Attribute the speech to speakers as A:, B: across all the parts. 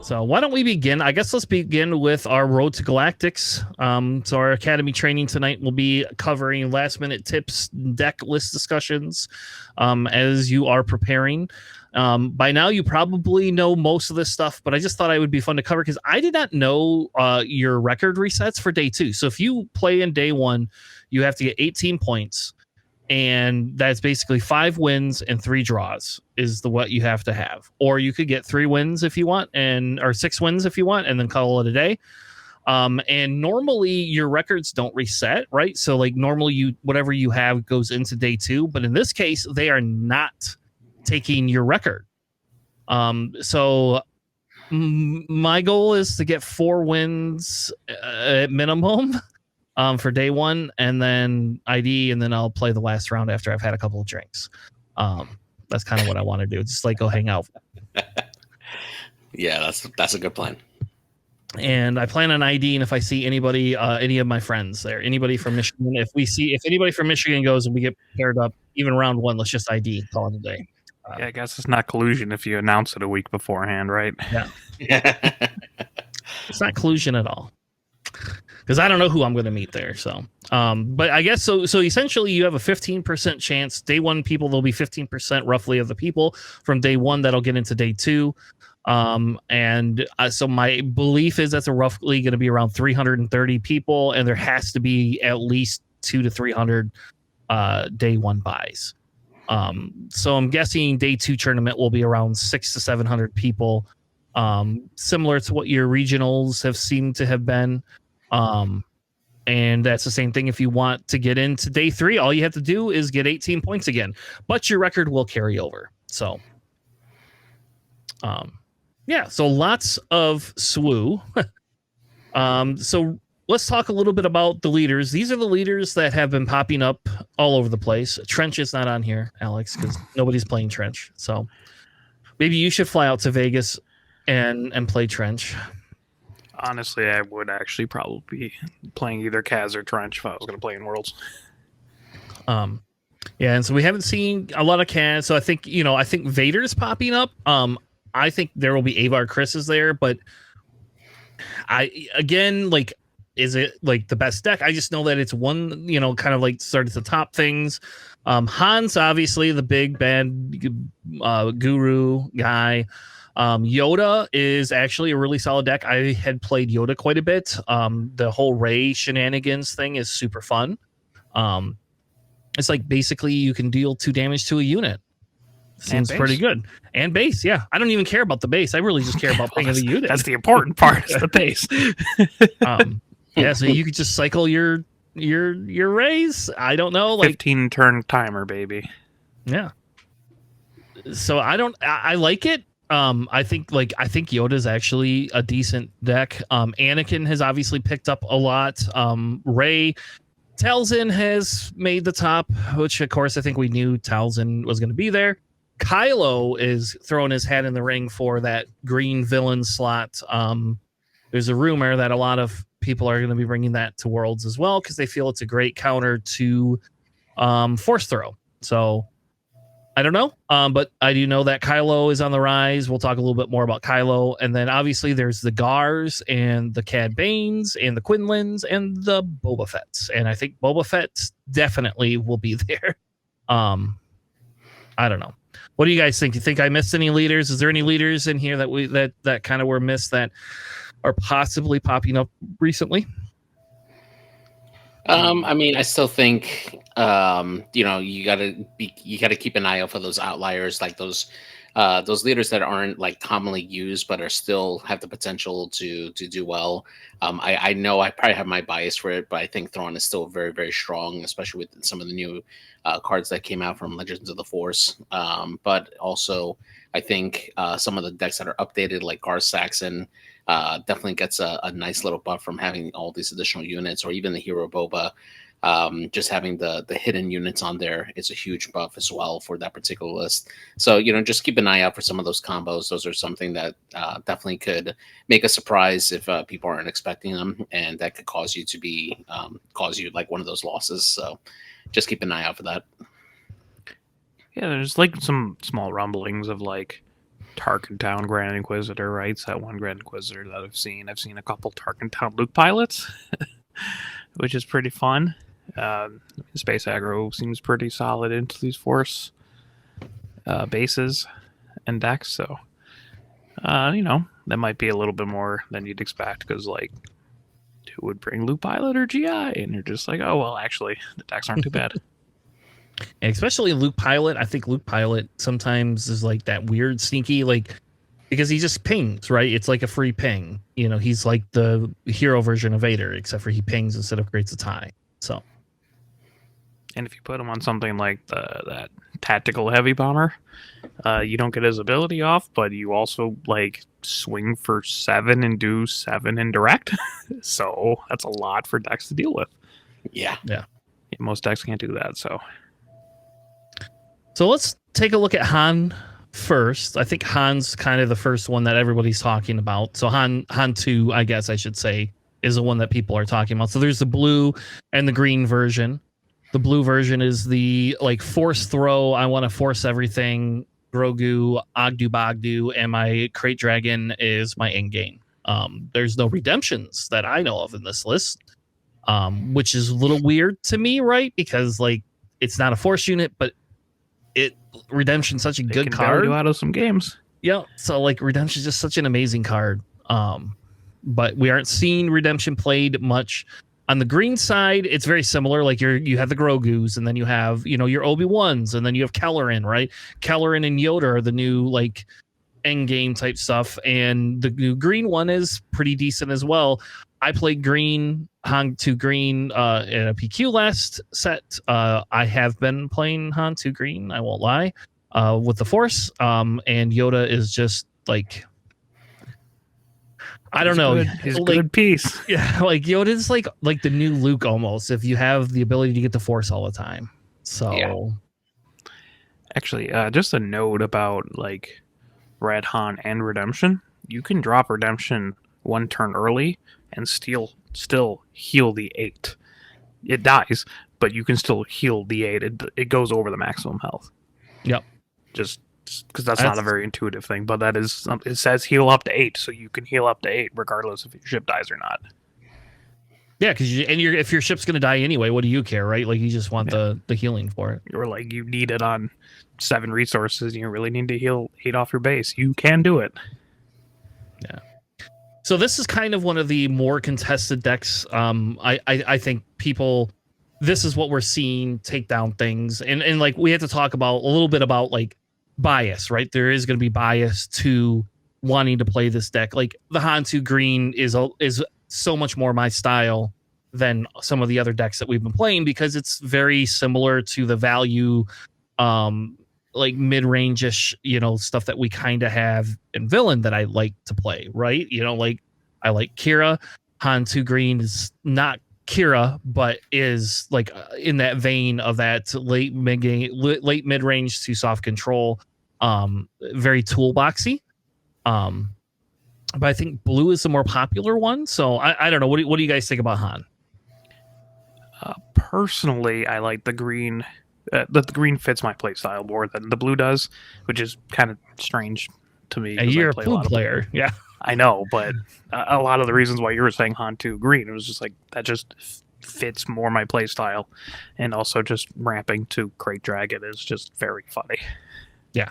A: So why don't we begin? I guess let's begin with our Road to Galactics. So our Academy training tonight will be covering last minute tips, deck list discussions as you are preparing. By now, you probably know most of this stuff, but I just thought it would be fun to cover because I did not know your record resets for day 2. So if you play in day 1, you have to get 18 points. And that's basically 5 wins and 3 draws is what you have to have. Or you could get 3 wins if you want, or 6 wins if you want, and then call it a day. And normally your records don't reset, right? So like normally whatever you have goes into day 2, but in this case they are not taking your record. So my goal is to get 4 wins at minimum. For day 1, and then ID, and then I'll play the last round after I've had a couple of drinks. That's kind of what I want to do. Just like go hang out.
B: Yeah, that's a good plan.
A: And I plan on ID, and if I see anybody, any of my friends there, anybody from Michigan, if anybody from Michigan goes and we get paired up, even round 1, let's just ID, call it a day.
C: Yeah, I guess it's not collusion if you announce it a week beforehand, right?
A: Yeah. It's not collusion at all. Because I don't know who I'm going to meet there. So, but I guess so. So essentially, you have a 15% chance. Day 1 people, there'll be 15% roughly of the people from day 1 that'll get into day 2. So my belief is that's roughly going to be around 330 people, and there has to be at least 200 to 300 day 1 buys. So I'm guessing day 2 tournament will be around 600 to 700 people, similar to what your regionals have seemed to have been. And that's the same thing if you want to get into day 3, all you have to do is get 18 points again, but your record will carry over. So so lots of SWU. So let's talk a little bit about the leaders. These are the leaders that have been popping up all over the place. Trench is not on here, Alex, because nobody's playing Trench. So maybe you should fly out to Vegas and play Trench.
C: Honestly, I would actually probably be playing either Kaz or Trench if I was going to play in Worlds.
A: Yeah, and so we haven't seen a lot of Kaz. So I think Vader's popping up. I think there will be Avar Chris's there, but is it like the best deck? I just know that it's one, kind of like started to top things. Han's obviously the big bad guru guy. Yoda is actually a really solid deck. I had played Yoda quite a bit. The whole Rey shenanigans thing is super fun. It's like basically you can deal 2 damage to a unit. Seems pretty good. And base, yeah. I don't even care about the base. I really just care about playing the unit.
C: That's the important part, is the base.
A: Yeah, so you could just cycle your Reys. I don't know, like
C: 15 turn timer, baby.
A: Yeah. So I like it. I think Yoda's actually a decent deck. Anakin has obviously picked up a lot. Rey, Talzin has made the top, which of course I think we knew Talzin was going to be there. Kylo is throwing his hat in the ring for that green villain slot. There's a rumor that a lot of people are going to be bringing that to Worlds as well because they feel it's a great counter to Force Throw. So I don't know, but I do know that Kylo is on the rise. We'll talk a little bit more about Kylo. And then obviously there's the Gars and the Cad Banes and the Quinlins and the Boba Fetts. And I think Boba Fett definitely will be there. I don't know. What do you guys think? Do you think I missed any leaders? Is there any leaders in here that kind of were missed that are possibly popping up recently?
B: I mean, I still think you gotta keep an eye out for those outliers, like those leaders that aren't like commonly used but are still have the potential to do well. I know I probably have my bias for it, but I think Thrawn is still very, very strong, especially with some of the new cards that came out from Legends of the Force. But also, I think some of the decks that are updated, like Gar Saxon, definitely gets a nice little buff from having all these additional units, or even the Hero Boba. Just having the hidden units on there is a huge buff as well for that particular list. So, just keep an eye out for some of those combos. Those are something that definitely could make a surprise if people aren't expecting them, and that could cause you like one of those losses. So just keep an eye out for that.
C: Yeah, there's like some small rumblings of like Tarkin Town Grand Inquisitor, right? It's that one Grand Inquisitor that I've seen. I've seen a couple Tarkin Town Luke pilots, which is pretty fun. Space Aggro seems pretty solid into these Force bases and decks, so that might be a little bit more than you'd expect, because like, who would bring Luke pilot or GI? And you're just like, oh well, actually, the decks aren't too bad.
A: And especially Luke Pilot. I think Luke Pilot sometimes is like that weird, sneaky, like, because he just pings, right? It's like a free ping. He's like the hero version of Vader, except for he pings instead of creates a tie. So,
C: and if you put him on something like that tactical heavy bomber, you don't get his ability off, but you also like swing for 7 and do 7 in direct. So that's a lot for decks to deal with.
B: Yeah.
C: Most decks can't do that.
A: So let's take a look at Han first. I think Han's kind of the first one that everybody's talking about. So Han 2, I guess I should say, is the one that people are talking about. So there's the blue and the green version. The blue version is the like force throw. I want to force everything. Grogu, Ogdu Bogdu, and my Crate Dragon is my end game. There's no redemptions that I know of in this list, which is a little weird to me, right? Because like it's not a force unit, but redemption's such a good card.
C: You out of some games.
A: Yeah, so like redemption's just such an amazing card. But we aren't seeing redemption played much. On the green side, it's very similar. Like you have the Grogus, and then you have your Obi-Wans, and then you have Kylo Ren, right? Kylo Ren and Yoda are the new like end game type stuff, and the new green one is pretty decent as well. I played green, Han 2 green in a PQ last set. I have been playing Han 2 green, I won't lie, with the Force. And Yoda is just like, I don't know.
C: He's a
A: like,
C: good piece.
A: Yeah, like Yoda's like the new Luke almost, if you have the ability to get the Force all the time. So,
B: Yeah.
C: Actually, just a note about like Red Han and Redemption. You can drop Redemption 1 turn early and still heal the 8. It dies, but you can still heal the 8. It goes over the maximum health.
A: Yep.
C: Just because that's not a very intuitive thing, but that is, it says heal up to 8, so you can heal up to 8 regardless if your ship dies or not.
A: Yeah, because if your ship's gonna die anyway, what do you care, right? Like you just want the healing for it.
C: Or like you need it on 7 resources, and you really need to heal 8 off your base. You can do it.
A: Yeah. So this is kind of one of the more contested decks. I think people, this is what we're seeing take down things, and like we have to talk about a little bit about like bias, right? There is going to be bias to wanting to play this deck. Like the Han 2 green is so much more my style than some of the other decks that we've been playing, because it's very similar to the value, like mid-range-ish, stuff that we kind of have in Villain that I like to play, right? Like I like Kira. Han 2 green is not Kira, but is like in that vein of that late mid-range to soft control, very toolboxy. But I think blue is the more popular one. So I don't know. What do you guys think about Han?
C: Personally, I like the green. The green fits my play style more than the blue does, which is kind of strange to me.
A: You're a blue player. Yeah,
C: I know, but a lot of the reasons why you were saying Han 2 green, it was just like that just fits more my play style, and also just ramping to Crate Dragon is just very funny.
A: Yeah.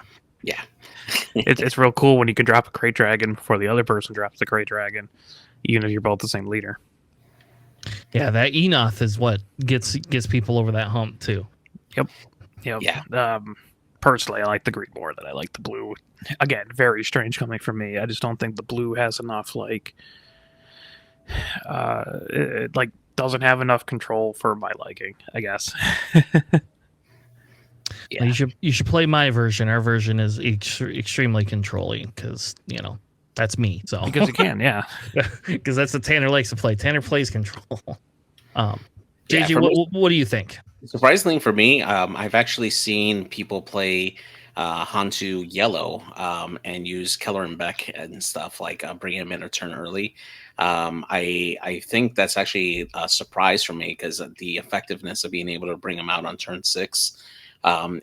C: It's real cool when you can drop a Crate Dragon before the other person drops the Crate Dragon, even if you're both the same leader.
A: Yeah, that Enoth is what gets people over that hump too.
C: Yep. Yeah. Personally, I like the green more than I like the blue. Again, very strange coming from me. I just don't think the blue has enough like, it like doesn't have enough control for my liking, I guess.
A: Yeah. You should play my version. Our version is extremely controlling because that's me. So
C: because you can, yeah.
A: Because that's what Tanner likes to play. Tanner plays control. JG, what do you think?
B: Surprisingly for me, I've actually seen people play Han 2 yellow and use Keller and Beck and stuff, like bring him in a turn early. I think that's actually a surprise for me, because the effectiveness of being able to bring him out on turn 6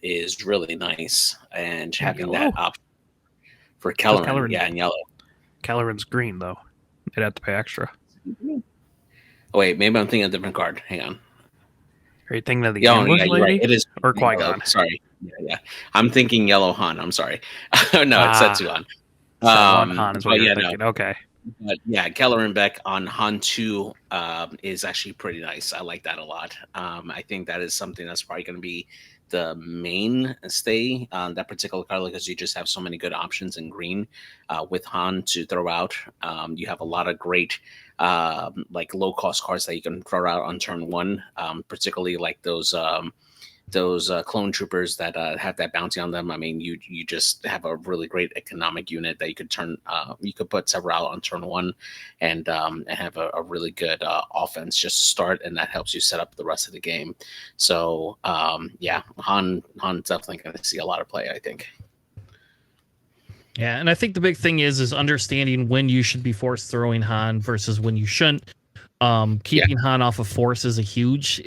B: is really nice, and having that option For Kylo
C: Kylo
B: Ren,
C: Ren-
B: yeah, in yellow.
C: Kylo Ren's green though. They'd have to pay extra.
B: Oh, wait, maybe I'm thinking a different card. Hang on.
C: Are you thinking of the
B: Yeah,
C: Ambush
B: yeah, you're
C: Lady
B: right. It is
C: or
B: yellow.
C: Qui-Gon?
B: Sorry. Yeah. I'm thinking yellow Han. I'm sorry. No, it's Setsu Han.
C: One Han is what
B: But
C: you're
B: yeah,
C: thinking.
B: no.
C: Okay.
B: But yeah, Keller and Beck on Han 2 is actually pretty nice. I like that a lot. I think that is something that's probably going to be the mainstay on that particular card because you just have so many good options in green with Han to throw out. You have a lot of great like low cost cards that you can throw out on turn 1, particularly like those clone troopers that have that bounty on them. I mean, you just have a really great economic unit that you could turn. You could put several out on turn 1, and have a really good offense just to start, and that helps you set up the rest of the game. So yeah, Han's definitely going to see a lot of play, I think.
A: Yeah, and I think the big thing is understanding when you should be force throwing Han versus when you shouldn't. Keeping Han off of force is a huge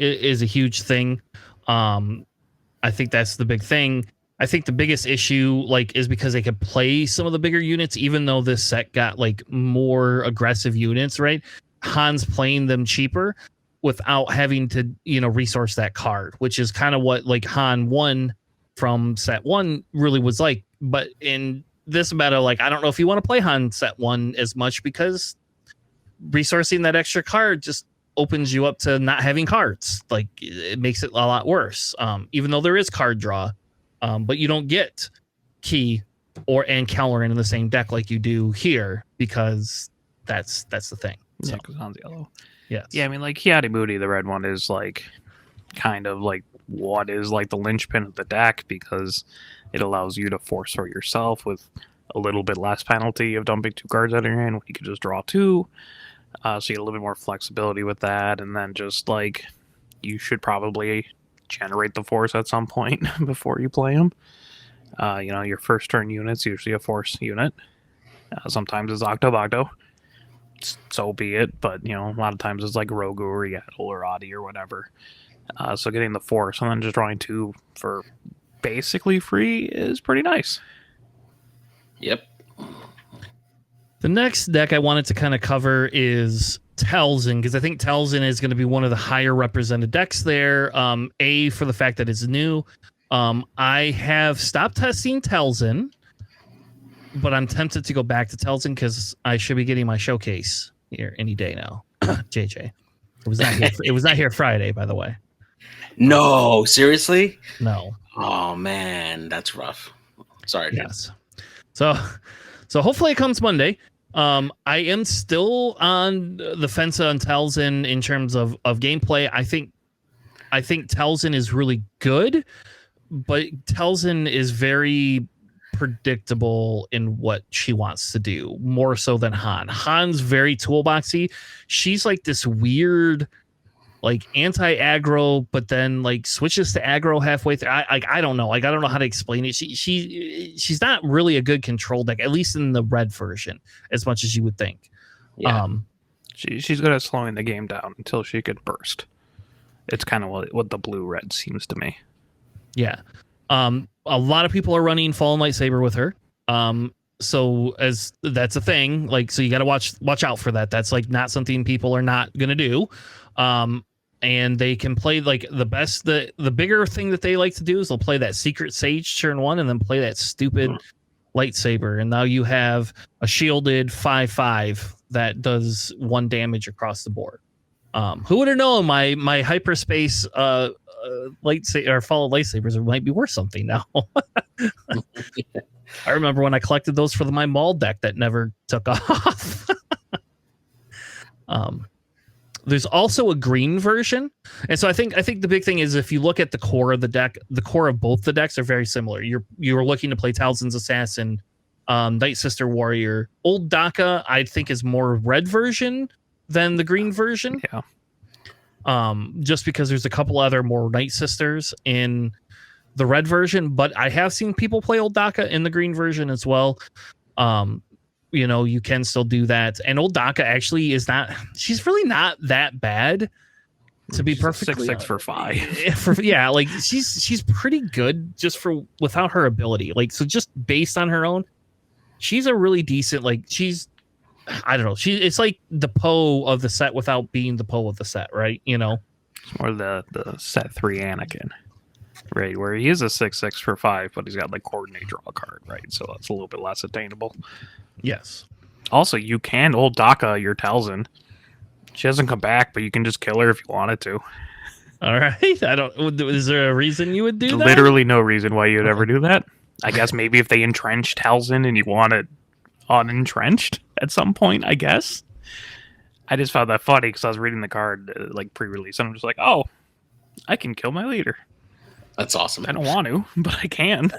A: thing. I think that's the big thing. I think the biggest issue is because they could play some of the bigger units, even though this set got more aggressive units, right? Han's playing them cheaper without having to, resource that card, which is kind of what Han 1 from set 1 really was like. But in this meta, I don't know if you want to play Han set 1 as much because resourcing that extra card just opens you up to not having cards. It makes it a lot worse. Even though there is card draw, but you don't get Key and Kylo Ren in the same deck like you do here because that's the thing.
C: Yeah, because Han's yellow.
A: Yes.
C: Yeah, I mean, Kiadi Moody, the red one, is kind of what is the linchpin of the deck because it allows you to force throw yourself with a little bit less penalty of dumping 2 cards out of your hand when you could just draw 2. So you get a little bit more flexibility with that, and then just you should probably generate the force at some point before you play them. Your first turn unit's usually a force unit. Sometimes it's Octo. So be it, but a lot of times it's Rogu or Yaddle or Adi or whatever. So getting the force and then just drawing 2 for basically free is pretty nice.
B: Yep.
A: The next deck I wanted to kind of cover is Talzin, because I think Talzin is going to be one of the higher represented decks there. For the fact that it's new. I have stopped testing Talzin, but I'm tempted to go back to Talzin because I should be getting my showcase here any day now. JJ. It was not here Friday, by the way.
B: No, seriously?
A: No.
B: Oh man, that's rough. Sorry. Dude.
A: Yes. So hopefully it comes Monday. I am still on the fence on Talzin in terms of gameplay. I think Talzin is really good, but Talzin is very predictable in what she wants to do, more so than Han. Han's very toolboxy. She's this weird anti-aggro, but then switches to aggro halfway through. I don't know. I don't know how to explain it. She's not really a good control deck, at least in the red version, as much as you would think.
B: Yeah.
C: She's good at slowing the game down until she could burst. It's kind of what the blue-red seems to me.
A: Yeah. A lot of people are running Fallen Lightsaber with her. So as that's a thing, so you got to watch out for that. That's not something people are not going to do. And they can play the bigger thing that they like to do is they'll play that Secret Sage turn 1 and then play that stupid lightsaber. And now you have a shielded 5/5 that does 1 damage across the board. Who would have known my hyperspace lightsaber or follow lightsabers might be worth something now. I remember when I collected those for my Maul deck that never took off. There's also a green version. And so I think the big thing is if you look at the core of the deck, the core of both the decks are very similar. You're looking to play Talzin's Assassin, Night Sister Warrior. Old Daka, I think, is more red version than the green version.
C: Yeah.
A: Just because there's a couple other more Night Sisters in the red version, but I have seen people play Old Daka in the green version as well. You can still do that. And Old Daka actually she's really not that bad, to be perfectly
C: 6/6 for 5.
A: Yeah, she's pretty good just without her ability. So just based on her own, she's a really decent, like, I don't know. It's like the Poe of the set without being the Poe of the set, right? You know?
C: It's more the set 3 Anakin, right? Where he is a 6/6 for 5, but he's got like coordinate draw card, right? So that's a little bit less attainable.
A: Yes.
C: Also, you can old Daka your Talzin. She hasn't come back, but you can just kill her if you wanted to.
A: All right. Is there a reason you would do that?
C: Literally no reason why you would ever do that. I guess maybe if they entrench Talzin and you want it unentrenched at some point, I guess. I just found that funny because I was reading the card like pre-release, and I'm just like, oh, I can kill my leader.
B: That's awesome.
C: I don't want to, but I can.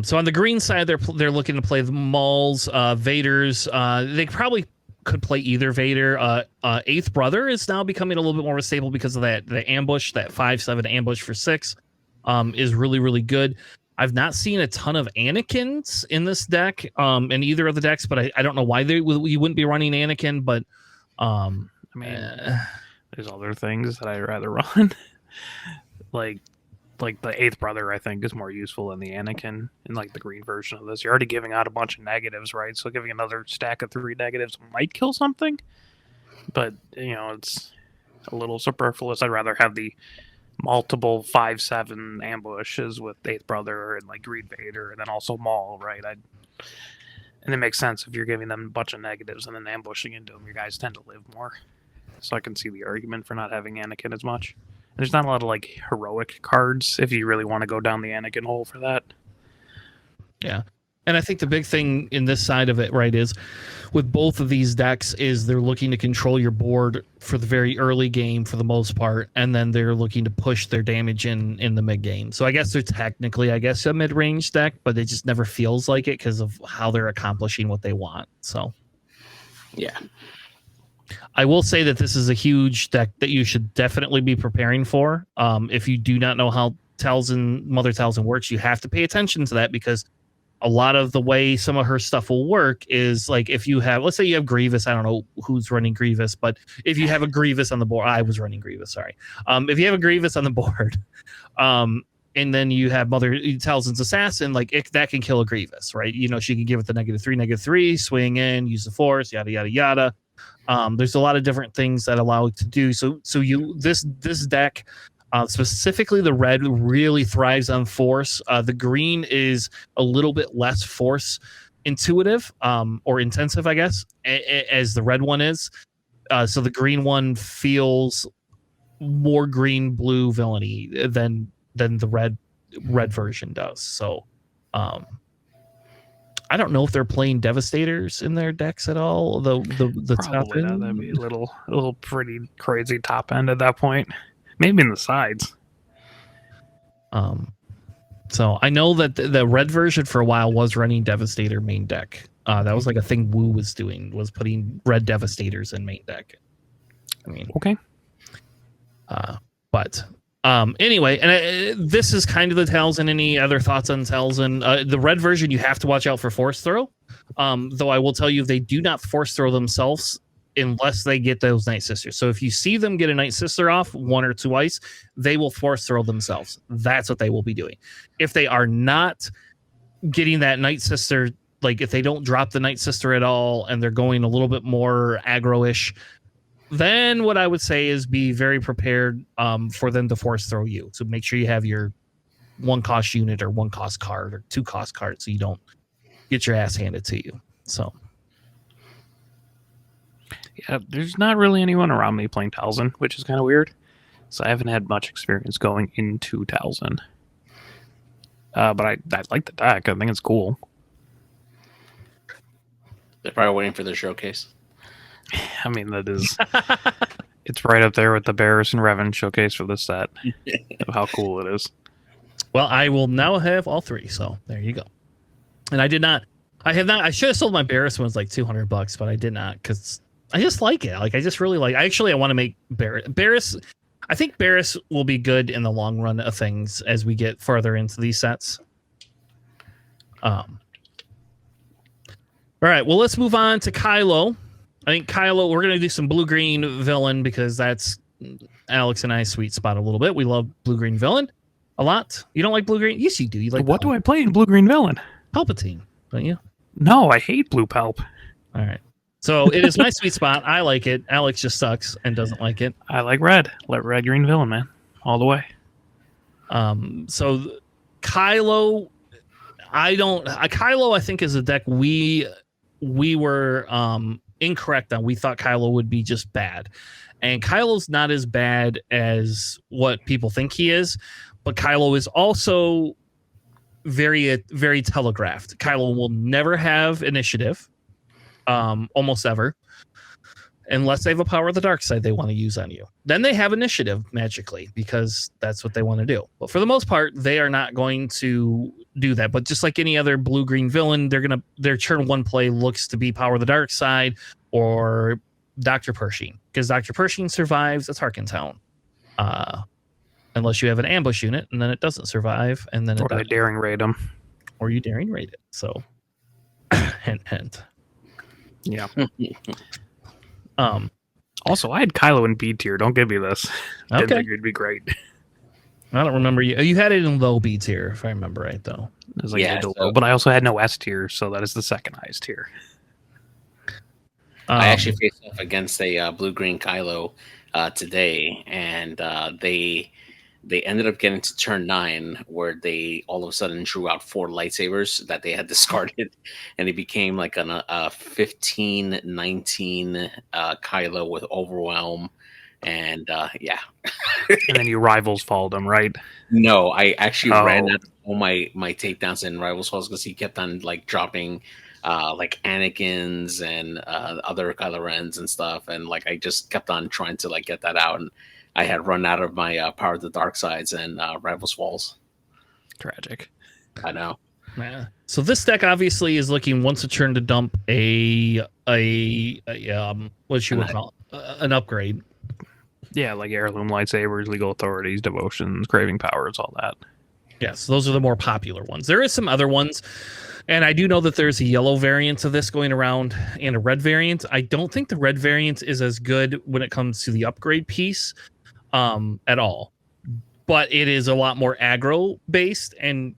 A: So on the green side, they're looking to play the Mauls, Vaders. They probably could play either Vader. Eighth Brother is now becoming a little bit more stable because of the ambush. That 5/7 ambush for 6 is really, really good. I've not seen a ton of Anakins in this deck, in either of the decks, but I don't know why you wouldn't be running Anakin. But
C: I mean, there's other things that I'd rather run, like the Eighth Brother. I think is more useful than the Anakin in like the green version of this. You're already giving out a bunch of negatives, right? So giving another stack of 3 negatives might kill something, but it's a little superfluous. I'd rather have the multiple 5/7 ambushes with Eighth Brother and like Green Vader, and then also Maul, right? And it makes sense if you're giving them a bunch of negatives and then ambushing into them. Your guys tend to live more, so I can see the argument for not having Anakin as much. There's not a lot of like heroic cards if you really want to go down the Anakin hole for that.
A: Yeah. And I think the big thing in this side of it, right, is with both of these decks is they're looking to control your board for the very early game for the most part, and then they're looking to push their damage in the mid game. So I guess they're technically, a mid-range deck, but it just never feels like it because of how they're accomplishing what they want. So
B: yeah.
A: I will say that this is a huge deck that you should definitely be preparing for. If you do not know how Mother Talzin works, you have to pay attention to that, because a lot of the way some of her stuff will work is like if you have, let's say you have Grievous. I don't know who's running Grievous, but if you have a Grievous on the board, I was running Grievous. Sorry. If you have a Grievous on the board, and then you have Mother Talzin's Assassin, like that can kill a Grievous, right? She can give it the -3/-3, swing in, use the Force, yada yada yada. There's a lot of different things that allow it to do. So this deck. Specifically, the red really thrives on Force. The green is a little bit less Force intuitive or intensive, I guess, as the red one is. So the green one feels more green-blue villainy than the red version does. So I don't know if they're playing Devastators in their decks at all. The top end,
C: that'd be a little pretty crazy top end at that point. Maybe in the sides.
A: So I know that the red version for a while was running Devastator main deck. That was like a thing Wu was doing, was putting red Devastators in main deck. I mean,
C: okay.
A: But anyway, and this is kind of the Talzin. Any other thoughts on Talzin? The red version, you have to watch out for Force Throw. Though I will tell you, they do not Force Throw themselves unless they get those Night Sisters. So if you see them get a Night Sister off, 1 or 2 ice, they will Force Throw themselves. That's what they will be doing. If they are not getting that Night Sister, like if they don't drop the Night Sister at all and they're going a little bit more aggro-ish, then what I would say is be very prepared for them to Force Throw you. So make sure you have your 1-cost unit or 1-cost card or 2-cost card so you don't get your ass handed to you. So
C: yeah, there's not really anyone around me playing Talzin, which is kind of weird. So I haven't had much experience going into Talzin. But I like the deck. I think it's cool.
B: They're probably waiting for their showcase.
C: I mean, that is... it's right up there with the Barris and Revan showcase for this set. Of how cool it is.
A: Well, I will now have all 3, so there you go. And I should have sold my Barris ones like $200, but I did not, because I just like it. Like, I just really like. I want to make Barris. I think Barris will be good in the long run of things as we get further into these sets. All right. Well, let's move on to Kylo. I think Kylo. We're gonna do some blue-green villain because that's Alex and I's sweet spot a little bit. We love blue-green villain. A lot? You don't like blue-green? Yes, you do. You like
C: What do I play in blue-green villain?
A: Palpatine, don't you?
C: No, I hate blue palp.
A: All right. So it is my sweet spot. I like it. Alex just sucks and doesn't like it.
C: I like red. Let red-green villain, man. All the way.
A: So Kylo, Kylo, I think, is a deck we were incorrect on. We thought Kylo would be just bad. And Kylo's not as bad as what people think he is, but Kylo is also very, very telegraphed. Kylo will never have initiative, almost ever, unless they have a power of the dark side they want to use on you. Then they have initiative magically because that's what they want to do. But for the most part, they are not going to do that. But just like any other blue-green villain, their turn 1 play looks to be power of the dark side or Dr. Pershing, because Dr. Pershing survives a Tarkin Town. Unless you have an ambush unit, and then it doesn't survive, and then
C: or they daring raid them,
A: or you daring raid it. So, hint.
C: Yeah. Also, I had Kylo in B tier. Don't give me this. I didn't think it'd be great.
A: I don't remember you. You had it in low B tier, if I remember right, though.
C: It was like low, but I also had no S tier, so that is the second highest tier.
B: I actually faced off against a blue-green Kylo today, and they ended up getting to turn 9, where they all of a sudden drew out 4 lightsabers that they had discarded, and it became like a 15-19 Kylo with Overwhelm, and yeah.
C: And then your rivals followed him, right?
B: No, I actually ran out of all my takedowns in rivals falls because he kept on like dropping like Anakin's and other Kylo Ren's and stuff, and like I just kept on trying to like get that out, and I had run out of my power of the dark sides and rivals falls.
C: Tragic.
B: I know.
A: Yeah. So this deck obviously is looking once a turn to dump a what you would call an upgrade.
C: Yeah, like heirloom lightsabers, legal authorities, devotions, craving powers, all that.
A: Yes, those are the more popular ones. There is some other ones, and I do know that there's a yellow variant of this going around and a red variant. I don't think the red variant is as good when it comes to the upgrade piece at all, but it is a lot more aggro based, and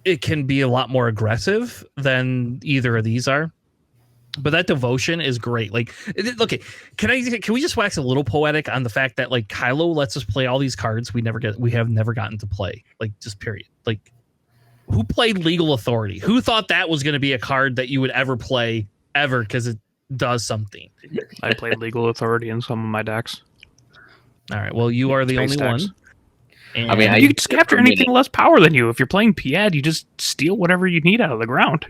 A: it can be a lot more aggressive than either of these are. But that devotion is great. Like, look, can we just wax a little poetic on the fact that like Kylo lets us play all these cards we have never gotten to play, like, just period. Like, who played Legal Authority? Who thought that was going to be a card that you would ever play ever because it does something?
C: I played Legal Authority in some of my decks.
A: All right, well, you are the only one.
B: And I mean,
C: you can just capture anything less power than you. If you're playing Pied, you just steal whatever you need out of the ground.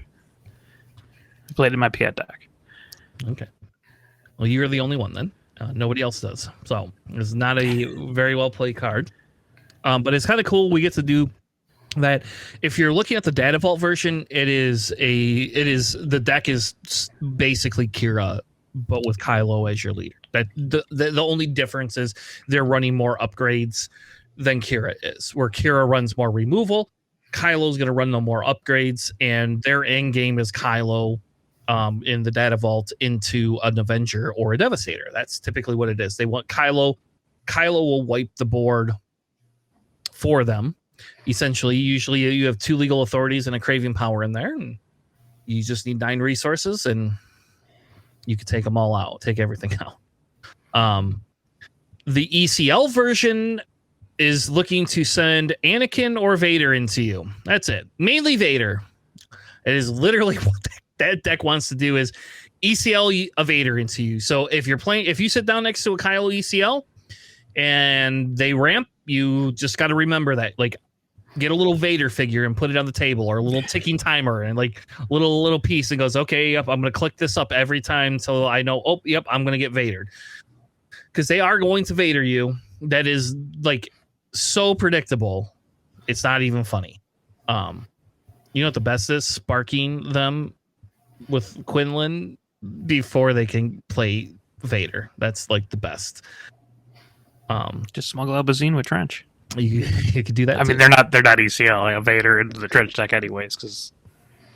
C: I played in my Pied deck.
A: Okay. Well, you're the only one then. Nobody else does. So it's not a very well played card. But it's kind of cool. We get to do that. If you're looking at the Data Vault version, the deck is basically Kira, but with Kylo as your leader. That the only difference is they're running more upgrades than Kira is. Where Kira runs more removal, Kylo's going to run no more upgrades, and their end game is Kylo in the Data Vault into an Avenger or a Devastator. That's typically what it is. They want Kylo. Kylo will wipe the board for them. Essentially, usually you have 2 legal authorities and a craving power in there, and you just need 9 resources, and you can take them all out, take everything out. The ECL version is looking to send Anakin or Vader into you. That's it. Mainly Vader. It is literally what that deck wants to do is ECL a Vader into you. So if you sit down next to a Kylo ECL and they ramp, you just got to remember that, like, get a little Vader figure and put it on the table, or a little ticking timer and like little piece, and goes, okay, yep, I'm going to click this up every time until I know, oh, yep, I'm going to get Vadered. Because they are going to Vader you. That is like so predictable. It's not even funny. You know what the best is? Sparking them with Quinlan before they can play Vader. That's like the best.
C: Just smuggle out Bazine with Trench.
A: You could do that.
C: I mean, they're not ECL Vader into the Trench deck anyways, because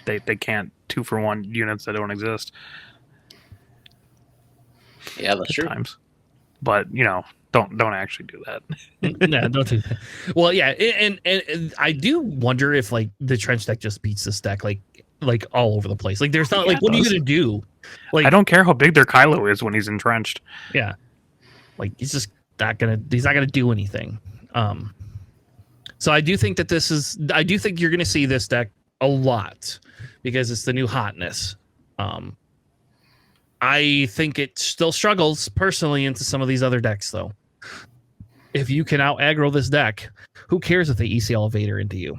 C: they can't 2-for-1 units that don't exist.
B: Yeah, that's true.
C: Times. But Don't actually do that.
A: No, don't do that. Well, yeah, and I do wonder if like the trench deck just beats this deck like all over the place. Like there's not
C: Yeah,
A: like what are you gonna do? Like
C: I don't care how big their Kylo is when he's entrenched.
A: yeah, like he's not gonna do anything. So I do think that I do think you're gonna see this deck a lot because it's the new hotness. I think it still struggles personally into some of these other decks though. If you can out aggro this deck, who cares if they ECL Vader into you?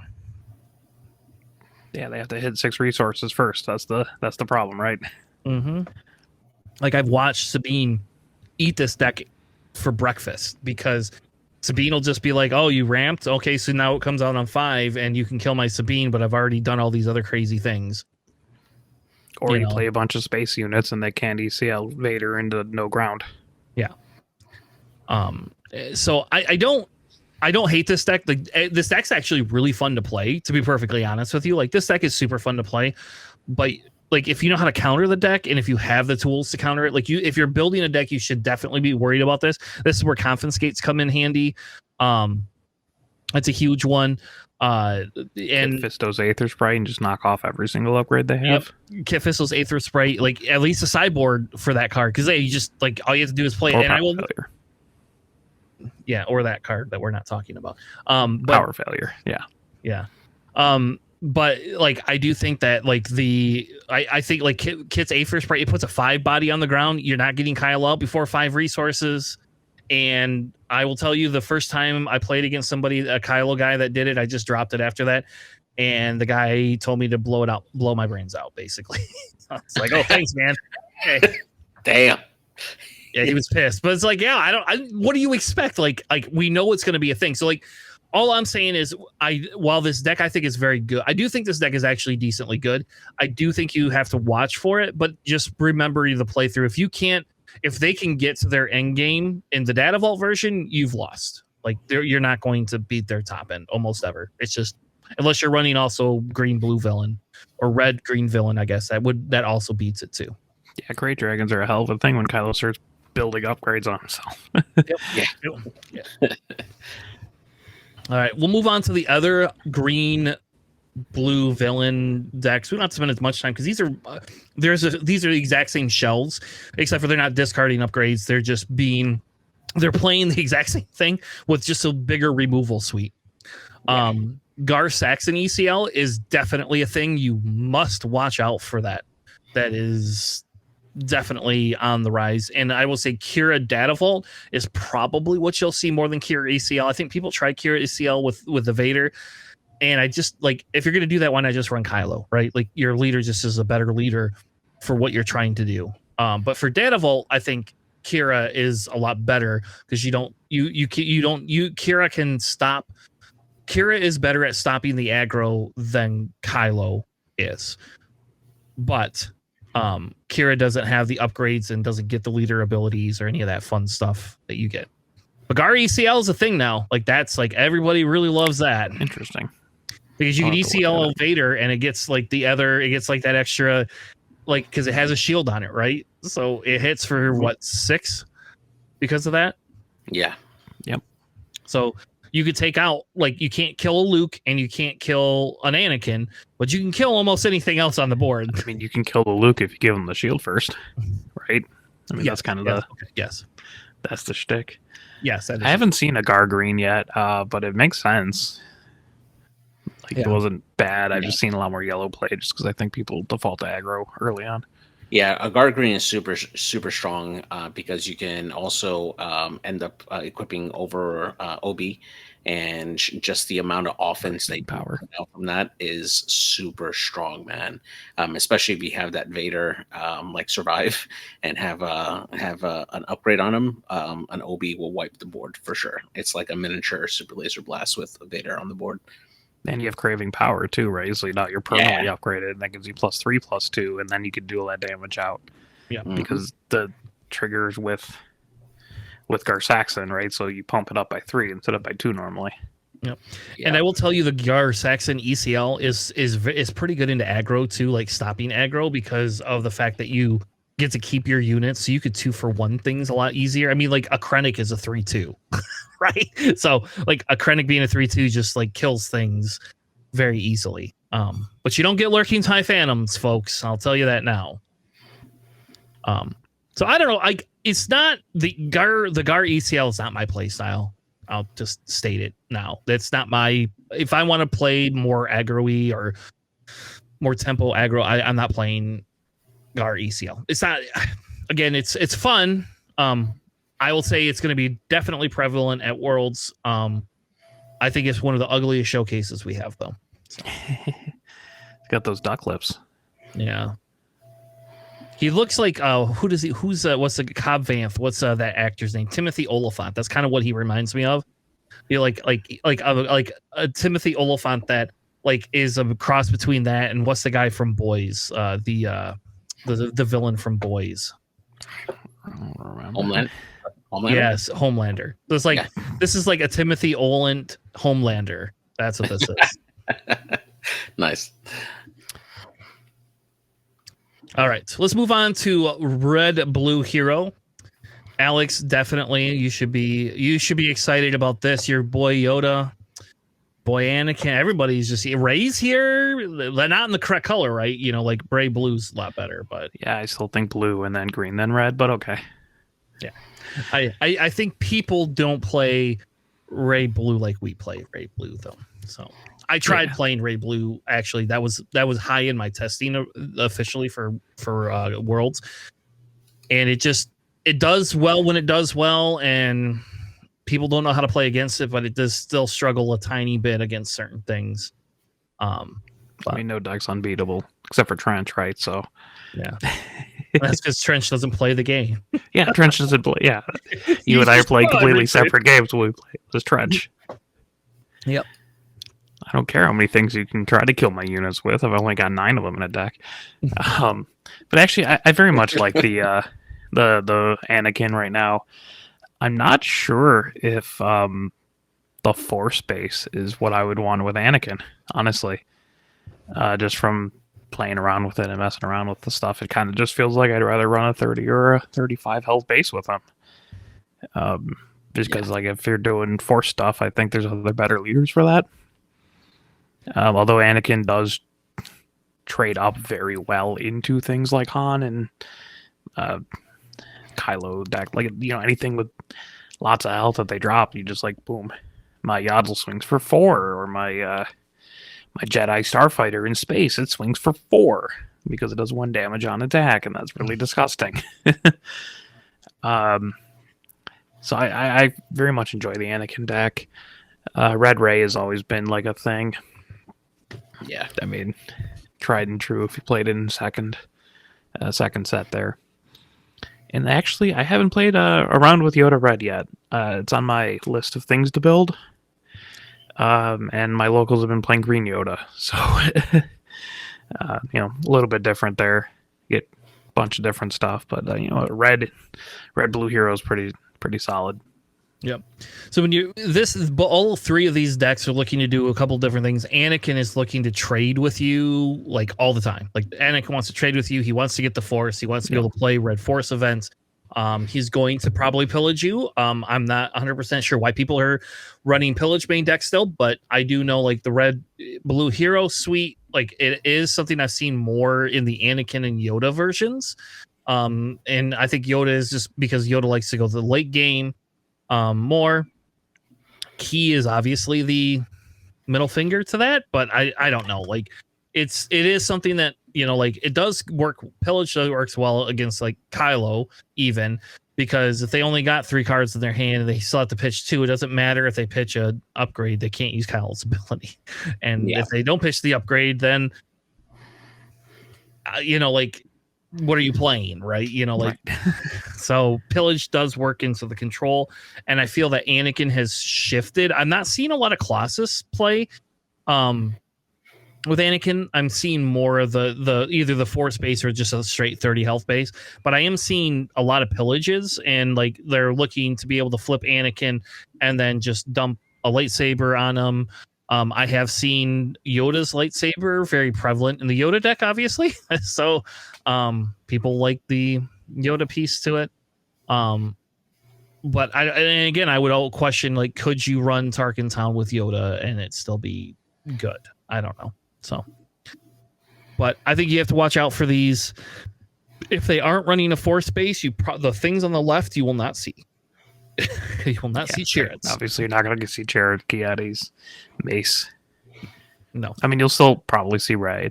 C: Yeah, they have to hit 6 resources first. That's the problem, right?
A: Mm-hmm. Like I've watched Sabine eat this deck for breakfast because Sabine will just be like, "Oh, you ramped? Okay, so now it comes out on 5 and you can kill my Sabine, but I've already done all these other crazy things."
C: Or you play a bunch of space units and they can't ECL Vader into no ground.
A: Yeah. So I don't hate this deck. Like this deck's actually really fun to play, to be perfectly honest with you. Like this deck is super fun to play, but like if you know how to counter the deck and if you have the tools to counter it, like if you're building a deck, you should definitely be worried about this. This is where confiscates come in handy. That's a huge one. And
C: Kit Fisto's Aether Sprite and just knock off every single upgrade they have.
A: Yep. Kit Fisto's Aether Sprite, like at least a sideboard for that card, because you just like all you have to do is play it. And I will failure. Yeah, or that card that we're not talking about. But,
C: power failure.
A: Yeah. But like I do think that like I think like Kit's Aether Sprite, it puts a 5 body on the ground. You're not getting Kylo out before 5 resources. And I will tell you, the first time I played against somebody, a Kylo guy that did it, I just dropped it after that. And the guy told me to blow my brains out, basically. It's like, oh, thanks, man. Hey.
B: Damn.
A: Yeah, he was pissed. But it's like, yeah, what do you expect? Like we know it's going to be a thing. So like, all I'm saying is while this deck I think is very good, I do think this deck is actually decently good. I do think you have to watch for it, but just remember the playthrough. If they can get to their end game in the data vault version, you've lost. Like you're not going to beat their top end almost ever. It's just unless you're running also green blue villain or red green villain, I guess that also beats it too.
C: Yeah, great dragons are a hell of a thing when Kylo starts building upgrades on himself.
A: Yeah. All right, we'll move on to the other green blue villain decks. We don't have to spend as much time because these are the exact same shells, except for they're not discarding upgrades. They're playing the exact same thing with just a bigger removal suite. Yeah. Gar Saxon ECL is definitely a thing. You must watch out for that. That is definitely on the rise. And I will say Kira Data Vault is probably what you'll see more than Kira ACL. I think people try Kira ACL with the Vader. And I just like, if you're going to do that, why not just run Kylo, right? Like your leader just is a better leader for what you're trying to do. But for Data Vault, I think Kira is a lot better because Kira can stop. Kira is better at stopping the aggro than Kylo is. But Kira doesn't have the upgrades and doesn't get the leader abilities or any of that fun stuff that you get. But Gar ECL is a thing now. Like that's like everybody really loves that.
C: Interesting.
A: Because you can ECL Vader and it gets like that extra, like, because it has a shield on it, right? So it hits for 6 because of that?
B: Yeah.
C: Yep.
A: So you could take out, like, you can't kill a Luke and you can't kill an Anakin, but you can kill almost anything else on the board.
C: I mean, you can kill the Luke if you give him the shield first, right? I mean, that's kind of
A: yes.
C: That's the shtick.
A: Yes,
C: I haven't seen a Gar Green yet, but it makes sense. It wasn't bad. I've just seen a lot more yellow play just because I think people default to aggro early on.
B: Yeah, a Gar Green is super strong because you can also end up equipping over OB, and just the amount of offense they power from that is super strong, man. Especially if you have that Vader like survive and have an upgrade on him, an OB will wipe the board for sure. It's like a miniature super laser blast with a Vader on the board.
C: And you have craving power too, right? So now you're permanently upgraded, and that gives you +3/+2, and then you can do all that damage out.
A: Yeah,
C: because the triggers with Gar Saxon, right? So you pump it up by 3 instead of by 2 normally.
A: Yep. Yeah. And I will tell you, the Gar Saxon ECL is pretty good into aggro too, like stopping aggro because of the fact that you get to keep your units, so you could 2-for-1 things a lot easier. I mean, like a Krennic is a 3/2, right? So like a Krennic being a 3/2 just like kills things very easily. But you don't get lurking TIE Phantoms, folks. I'll tell you that now. So I don't know. It's not the Gar ECL is not my play style. I'll just state it now. That's not my. If I want to play more aggro-y or more tempo aggro, I'm not playing Gar ECL. It's not. Again, it's fun. I will say it's going to be definitely prevalent at Worlds. I think it's one of the ugliest showcases we have, though. So.
C: Got those duck lips.
A: Yeah. He looks like what's the Cobb Vanth? What's that actor's name? Timothy Oliphant. That's kind of what he reminds me of. You like a Timothy Oliphant that like is a cross between that and what's the guy from Boys? The villain from Boys.
C: I don't remember.
B: Homelander.
A: Yes, Homelander. So it's like This is like a Timothy Olyphant Homelander. That's what this is.
B: Nice.
A: All right, so let's move on to Red Blue Hero. Alex, definitely you should be excited about this. Your boy Yoda, boy Anakin, everybody's just Ray's here. They're not in the correct color, right? You know, like Bray Blue's a lot better, but
C: yeah, I still think blue and then green, then red, but okay.
A: Yeah, I think people don't play Ray Blue like we play Ray Blue though. So I tried playing Ray Blue. Actually, that was high in my testing officially for Worlds, and it does well when it does well, and people don't know how to play against it, but it does still struggle a tiny bit against certain things.
C: I mean, no deck's unbeatable except for Trench, right? So
A: yeah, that's because Trench doesn't play the game.
C: Yeah, Trench doesn't play. Yeah, you and I play completely separate games when we play with Trench.
A: Yep.
C: I don't care how many things you can try to kill my units with. I've only got 9 of them in a deck. But actually, I very much like the Anakin right now. I'm not sure if the Force base is what I would want with Anakin, honestly. Just from playing around with it and messing around with the stuff, it kind of just feels like I'd rather run a 30 or a 35 health base with him. Just because, like, if you're doing Force stuff, I think there's other better leaders for that. Although Anakin does trade up very well into things like Han and Kylo deck, like, you know, anything with lots of health that they drop, you just like boom, my Yaddle swings for 4, or my Jedi Starfighter in space, it swings for 4 because it does 1 damage on attack, and that's really disgusting. So I very much enjoy the Anakin deck. Red Ray has always been like a thing.
B: Yeah,
C: I mean, tried and true if you played it in second set there. And actually, I haven't played around with Yoda Red yet. It's on my list of things to build. And my locals have been playing Green Yoda, so you know, a little bit different there. Get a bunch of different stuff, but you know, red blue hero is pretty solid.
A: Yep. So when all 3 of these decks are looking to do a couple different things. Anakin is looking to trade with you like all the time. Like Anakin wants to trade with you. He wants to get the Force. He wants to be able to play Red Force events. He's going to probably pillage you. I'm not 100% sure why people are running pillage main deck still, but I do know like the Red Blue Hero suite, like it is something I've seen more in the Anakin and Yoda versions. And I think Yoda is just because Yoda likes to go to the late game. More key is obviously the middle finger to that, but I don't know. Like it is something that, you know, like it does work. Pillage works well against like Kylo, even because if they only got 3 cards in their hand and they still have to pitch 2, it doesn't matter if they pitch a upgrade. They can't use Kylo's ability, and if they don't pitch the upgrade, then you know, like, what are you playing, right? You know, like, so pillage does work into the control, and I feel that Anakin has shifted. I'm not seeing a lot of Colossus play. With Anakin, I'm seeing more of the either the Force base or just a straight 30 health base, but I am seeing a lot of pillages, and like they're looking to be able to flip Anakin and then just dump a lightsaber on him. I have seen Yoda's lightsaber very prevalent in the Yoda deck, obviously. So people like the Yoda piece to it. But and again, I would all question, like, could you run Tarkin Town with Yoda and it still be good? I don't know. So, but I think you have to watch out for these. If they aren't running a force base, the things on the left you will not see. You will not see Chirruts.
C: Obviously, you're not going to see Chirrut, Kiatis, Mace.
A: No.
C: I mean, you'll still probably see Rey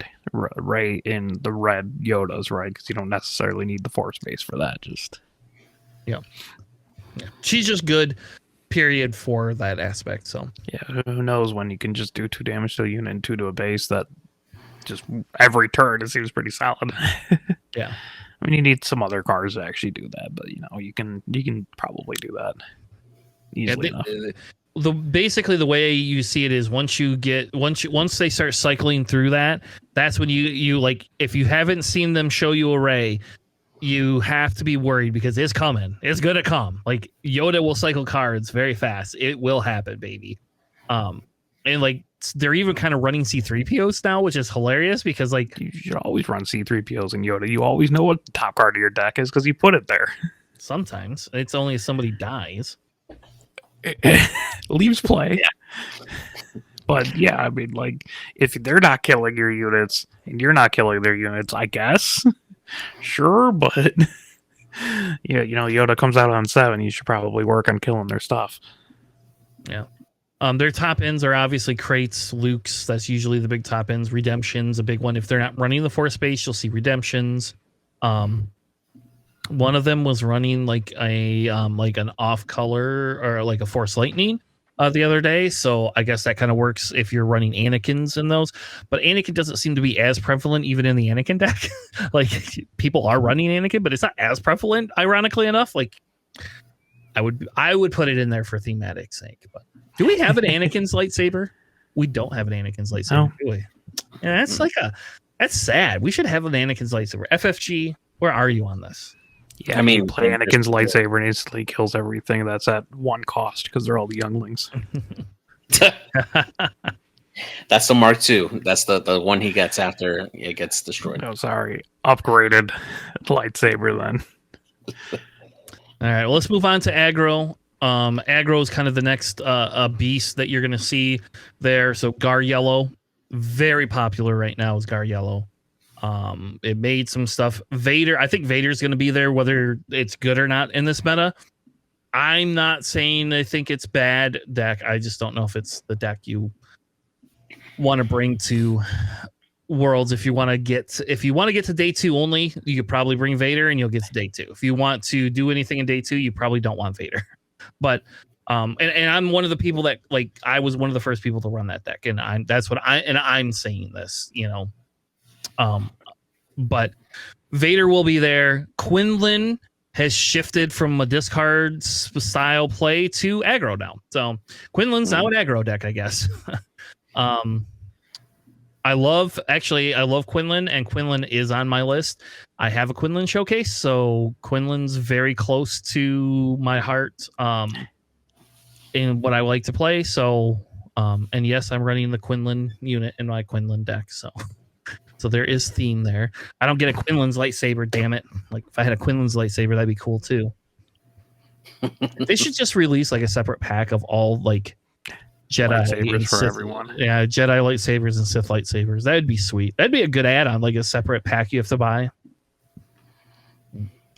C: in the red Yodas, right? Because you don't necessarily need the force base for that. Just
A: yeah. She's just good, period, for that aspect. So
C: yeah, who knows when you can just do 2 damage to a unit and 2 to a base that just every turn it seems pretty solid.
A: Yeah.
C: I mean, you need some other cards to actually do that, but you can probably do that easily enough.
A: Basically the way you see it is once they start cycling through that, that's when you like, if you haven't seen them show you a Rey, you have to be worried because it's coming. It's gonna come. Like, Yoda will cycle cards very fast. It will happen, baby. And like, they're even kind of running C-3POs now, which is hilarious because, like,
C: you should always run C-3POs and Yoda. You always know what the top card of your deck is because you put it there.
A: Sometimes it's only if somebody dies.
C: Leaves play. Yeah. But yeah, I mean, like, if they're not killing your units and you're not killing their units, I guess. Sure, but yeah, Yoda comes out on 7. You should probably work on killing their stuff.
A: Yeah. Their top ends are obviously crates, Lukes. That's usually the big top ends. Redemption's a big one. If they're not running the force base, you'll see redemptions. One of them was running like an off color or like a force lightning the other day. So I guess that kind of works if you're running Anakins in those. But Anakin doesn't seem to be as prevalent even in the Anakin deck. Like, people are running Anakin, but it's not as prevalent, ironically enough. Like, I would put it in there for thematic sake. But do we have an Anakin's lightsaber? We don't have an Anakin's lightsaber, do we? Yeah, that's sad. We should have an Anakin's lightsaber. FFG, where are you on this?
C: Yeah, I mean, play Anakin's lightsaber and instantly kills everything that's at 1 cost because they're all the younglings.
B: That's the Mark II. That's the one he gets after it gets destroyed.
C: No, sorry. Upgraded lightsaber then.
A: All right, well, let's move on to Aggro. Aggro is kind of the next beast that you're going to see there. So Gar Yellow, very popular right now is Gar Yellow. It made some stuff. Vader, I think Vader's going to be there whether it's good or not in this meta. I'm not saying I think it's bad deck. I just don't know if it's the deck you want to bring to Worlds. If you want to get to day 2 only, you could probably bring Vader and you'll get to day 2. If you want to do anything in day 2, you probably don't want Vader. But and I'm one of the people that, like, I was one of the first people to run that deck, and I'm saying this, but Vader will be there. Quinlan has shifted from a discard style play to aggro now. So Quinlan's now an aggro deck, I guess. I love Quinlan, and Quinlan is on my list. I have a Quinlan showcase, so Quinlan's very close to my heart in what I like to play. So, and yes, I'm running the Quinlan unit in my Quinlan deck. So there is theme there. I don't get a Quinlan's lightsaber, damn it. Like, if I had a Quinlan's lightsaber, that'd be cool too. They should just release like a separate pack of all like Jedi
C: lightsabers for
A: Sith,
C: everyone.
A: Yeah, Jedi lightsabers and Sith lightsabers. That'd be sweet. That'd be a good add-on, like a separate pack you have to buy.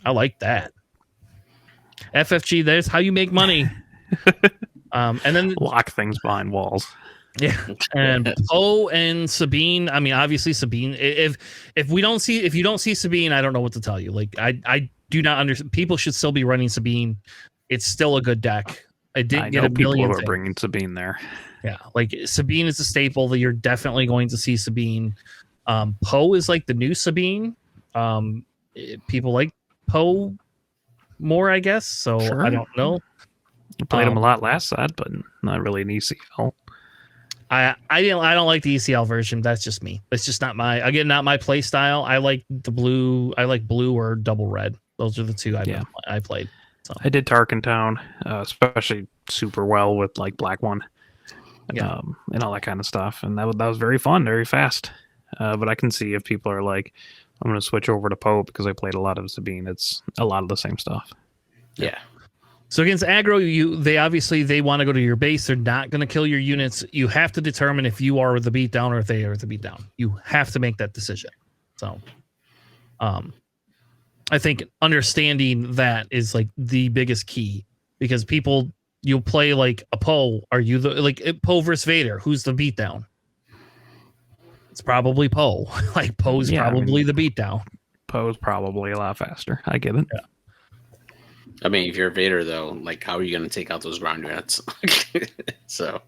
A: I like that. FFG, there's how you make money. And then
C: lock things behind walls.
A: Yeah, and Poe and Sabine. I mean, obviously Sabine. If you don't see Sabine, I don't know what to tell you. Like, I do not understand. People should still be running Sabine. It's still a good deck. I get a
C: people
A: million
C: who are
A: things.
C: bringing Sabine there.
A: Yeah, like Sabine is a staple that you're definitely going to see Sabine. Poe is like the new Sabine. People like Poe more, I guess. So
C: sure.
A: I don't know.
C: I played him a lot last set, but not really an ECL.
A: I don't like the ECL version. That's just me. It's just not my play style. I like the blue. I like blue or double red. Those are the two I played. So.
C: I did Tarkin Town, especially super well with like black one. and all that kind of stuff. And that was very fun, very fast. But I can see if people are like, I'm going to switch over to Poe because I played a lot of Sabine. It's a lot of the same stuff.
B: Yeah.
A: So against aggro, they want to go to your base. They're not going to kill your units. You have to determine if you are the beatdown or if they are the beatdown. You have to make that decision. So, I think understanding that is like the biggest key, because you'll play like a Poe. Are you Poe versus Vader? Who's the beatdown? It's probably Poe. Like Poe's probably the beatdown.
C: Poe's probably a lot faster. I get it.
A: Yeah.
B: I mean, if you're Vader, though, like, how are you going to take out those ground units? So,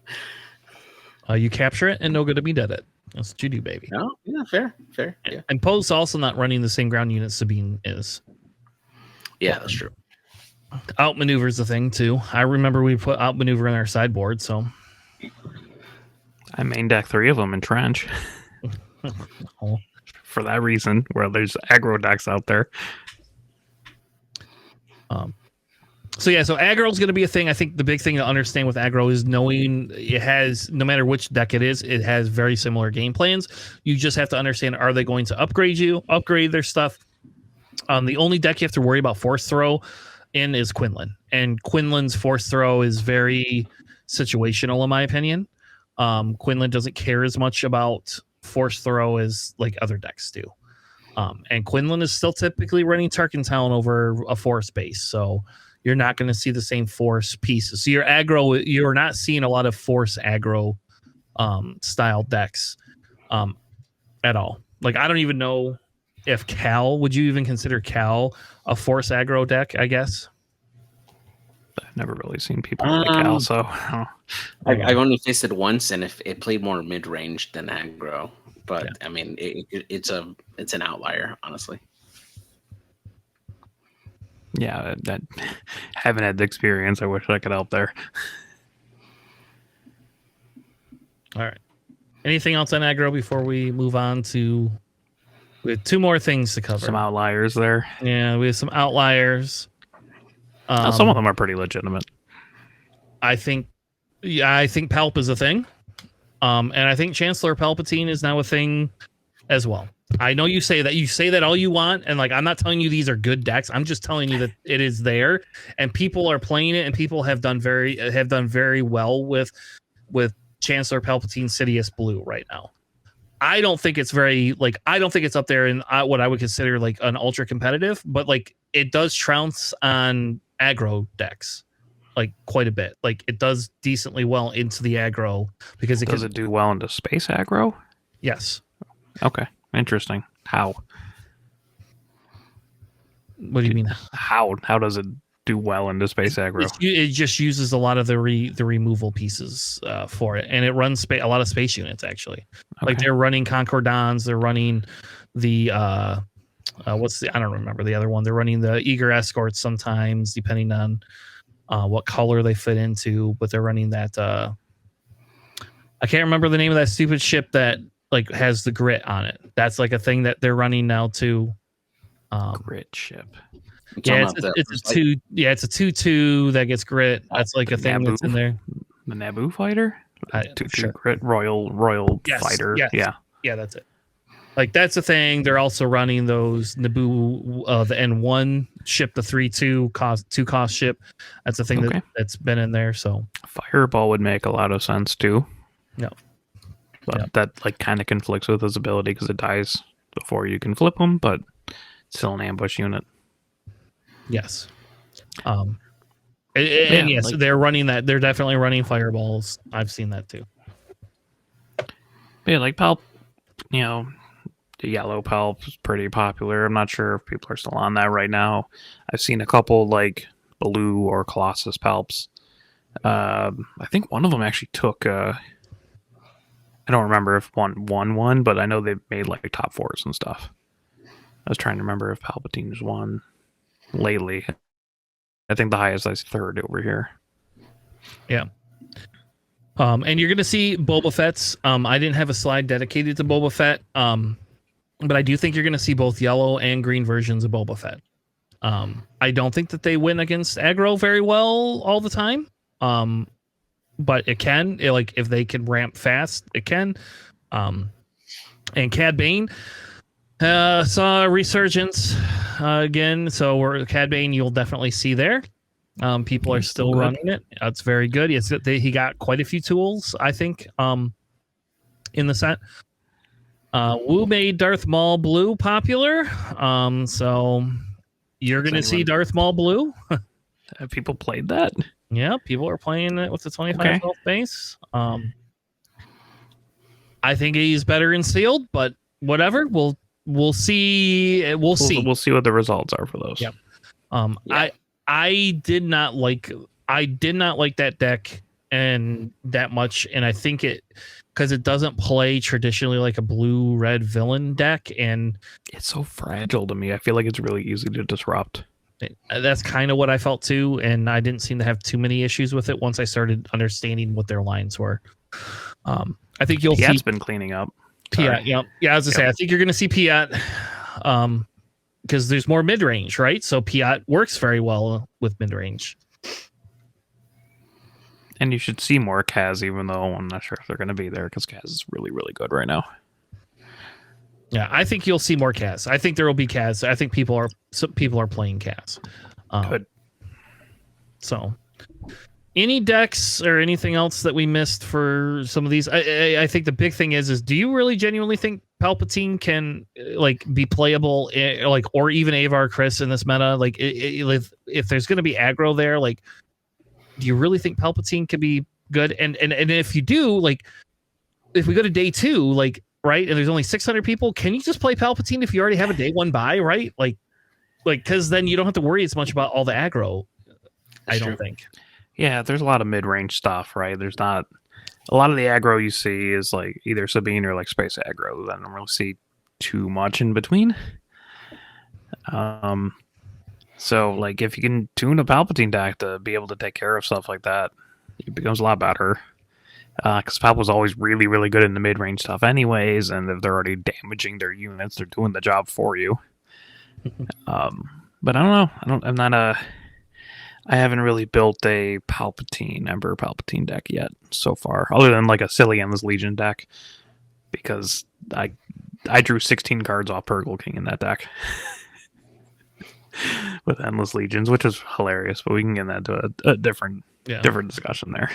A: you capture it and no good to be dead it. That's what you do, baby.
B: Oh, yeah, fair. Yeah.
A: And Poe's also not running the same ground unit Sabine is.
B: Yeah, that's true.
A: Outmaneuver's the thing too. I remember we put outmaneuver in our sideboard, so
C: I main deck 3 of them in trench. For that reason, where there's aggro decks out there.
A: So aggro is going to be a thing. I think the big thing to understand with aggro is knowing it has, no matter which deck it has very similar game plans. You just have to understand, are they going to upgrade their stuff? The only deck you have to worry about force throw in is Quinlan, and Quinlan's force throw is very situational in my opinion. Quinlan doesn't care as much about force throw as like other decks do. And Quinlan is still typically running Tarkin Town over a force base, so you're not going to see the same force pieces. So your aggro, you're not seeing a lot of force aggro style decks at all. Like, I don't even know if Cal, would you even consider Cal a force aggro deck, I guess?
C: I've never really seen people play Cal, so
B: I've only faced it once, and if it played more mid-range than aggro. But I mean, it's an outlier, honestly.
C: Yeah, that haven't had the experience. I wish I could help there.
A: All right. Anything else on aggro before we move on to? We have 2 more things to cover.
C: Some outliers there.
A: Yeah, we have some outliers.
C: Some of them are pretty legitimate.
A: I think Palp is a thing. And I think Chancellor Palpatine is now a thing as well. I know you say that all you want, and like, I'm not telling you these are good decks. I'm just telling you that it is there, and people are playing it, and people have done very well with Chancellor Palpatine Sidious Blue right now. I don't think it's up there in what I would consider like an ultra competitive, but like it does trounce on aggro decks like quite a bit. Like it does decently well into the aggro because
C: does it do well into space aggro?
A: Yes.
C: Okay. Interesting. How?
A: What do you mean?
C: How does it do well into space aggro?
A: It just uses a lot of the removal pieces for it, and it runs a lot of space units actually. Okay. Like they're running Concordons, they're running the I don't remember the other one. They're running the Eager Escorts sometimes, depending on what color they fit into, but they're running that. I can't remember the name of that stupid ship that like has the grit on it. That's like a thing that they're running now too.
C: Grit ship.
A: Yeah, it's a 2/2 that gets grit. That's like a thing that's in there.
C: The Naboo fighter? 2/2
A: sure.
C: Grit Royal fighter.
A: Yes.
C: Yeah,
A: that's it. Like that's a thing. They're also running those Naboo, the N1 ship, the 3/2 cost ship. That's a thing that's been in there. So
C: Fireball would make a lot of sense too.
A: Yeah,
C: but that like kind of conflicts with his ability because it dies before you can flip him, but still an ambush unit.
A: Yes. Yes, like, they're running that. They're definitely running fireballs. I've seen that too.
C: Yeah, like Palp, the yellow Palp is pretty popular. I'm not sure if people are still on that right now. I've seen a couple like blue or Colossus Palps. I think one of them actually took. I don't remember if one won, but I know they made like top 4s and stuff. I was trying to remember if Palpatine's won lately. I think the highest is 3rd over here.
A: Yeah. And you're going to see Boba Fett's. I didn't have a slide dedicated to Boba Fett, but I do think you're going to see both yellow and green versions of Boba Fett. I don't think that they win against aggro very well all the time. but it can. Like if they can ramp fast, it can. And Cad Bane saw a resurgence again. So we're Cad Bane, you'll definitely see there. People are still running it. That's very good. He got quite a few tools, I think, in the set. Wu made Darth Maul Blue popular. So you're going to see Darth Maul Blue.
C: Have people played that?
A: Yeah, people are playing it with the 25 health base. I think he's better in sealed, but whatever. We'll see. We'll see.
C: We'll see what the results are for those.
A: Yep. I did not like that deck and that much, and I think because it doesn't play traditionally like a blue-red villain deck, and
C: it's so fragile to me. I feel like it's really easy to disrupt.
A: That's kind of what I felt too, and I didn't seem to have too many issues with it once I started understanding what their lines were. I think you'll see.
C: Piat's been cleaning up.
A: Piat, yeah. I was gonna say, I think you're gonna see Piat, because there's more mid range, right? So Piat works very well with mid range.
C: And you should see more Kaz, even though I'm not sure if they're going to be there, because Kaz is really, really good right now.
A: Yeah, I think you'll see more Kaz. I think there will be Kaz. I think people are playing Kaz.
C: Good.
A: So, any decks or anything else that we missed for some of these? I think the big thing is do you really genuinely think Palpatine can be playable, or even Avar Chris in this meta? If there's going to be aggro there, do you really think Palpatine can be good? And if you do, if we go to day 2, right, and there's only 600 people, can you just play Palpatine if you already have a day 1 buy, right? Because then you don't have to worry as much about all the aggro. I don't think.
C: Yeah, there's a lot of mid-range stuff, right? There's not a lot of the aggro you see is either Sabine or space aggro. I don't really see too much in between. So if you can tune a Palpatine deck to be able to take care of stuff like that, it becomes a lot better. Because Palp was always really, really good in the mid-range stuff anyways, and if they're already damaging their units, they're doing the job for you. But I don't know. I haven't really built a Emperor Palpatine deck yet so far, other than a silly Endless Legion deck, because I drew 16 cards off Purgle King in that deck. With Endless Legions, which is hilarious, but we can get into a different discussion there.